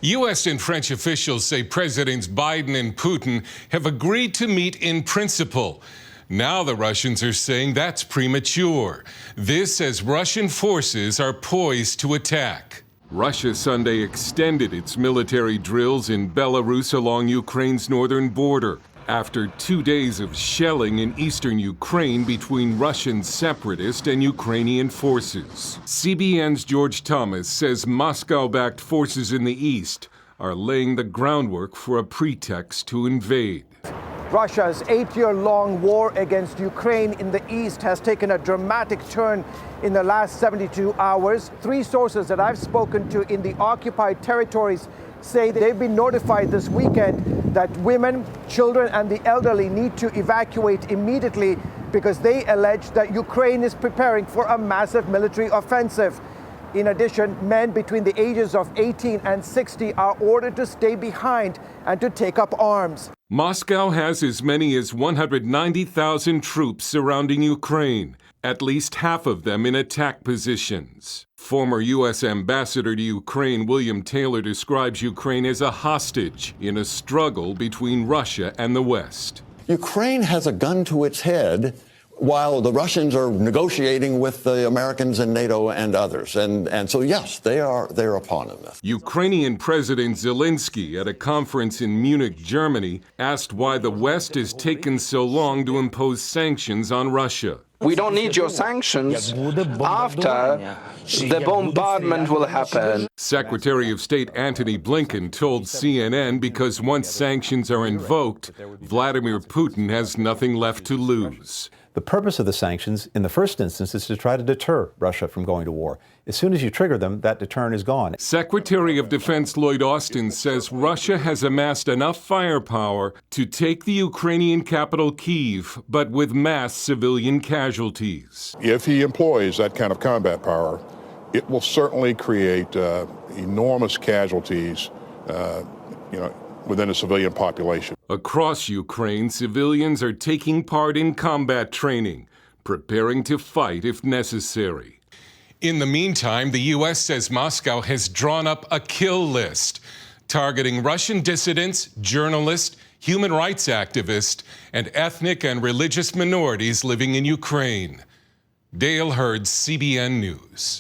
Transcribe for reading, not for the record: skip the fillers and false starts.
U.S. and French officials say Presidents Biden and Putin have agreed to meet in principle. Now the Russians are saying that's premature. This as Russian forces are poised to attack. Russia Sunday extended its military drills in Belarus along Ukraine's northern border after 2 days of shelling in eastern Ukraine between Russian separatist and Ukrainian forces. CBN's George Thomas says Moscow-backed forces in the east are laying the groundwork for a pretext to invade. Russia's 8-year-long war against Ukraine in the east has taken a dramatic turn in the last 72 hours. 3 sources that I've spoken to in the occupied territories say they've been notified this weekend that women, children, and the elderly need to evacuate immediately because they allege that Ukraine is preparing for a massive military offensive. In addition, men between the ages of 18 and 60 are ordered to stay behind and to take up arms. Moscow has as many as 190,000 troops surrounding Ukraine, at least half of them in attack positions. Former U.S. Ambassador to Ukraine William Taylor describes Ukraine as a hostage in a struggle between Russia and the West. Ukraine has a gun to its head while the Russians are negotiating with the Americans and NATO and others. And so, yes, they're a pawn in this. Ukrainian President Zelensky at a conference in Munich, Germany, asked why the West has taken so long to impose sanctions on Russia. We don't need your sanctions after the bombardment will happen. Secretary of State Antony Blinken told CNN because once sanctions are invoked, Vladimir Putin has nothing left to lose. The purpose of the sanctions, in the first instance, is to try to deter Russia from going to war. As soon as you trigger them, that deterrent is gone. Secretary of Defense Lloyd Austin says Russia has amassed enough firepower to take the Ukrainian capital Kyiv, but with mass civilian casualties. If he employs that kind of combat power, it will certainly create enormous casualties, within the civilian population. Across Ukraine, civilians are taking part in combat training, preparing to fight if necessary. In the meantime, the U.S. says Moscow has drawn up a kill list, targeting Russian dissidents, journalists, human rights activists, and ethnic and religious minorities living in Ukraine. Hurd, CBN News.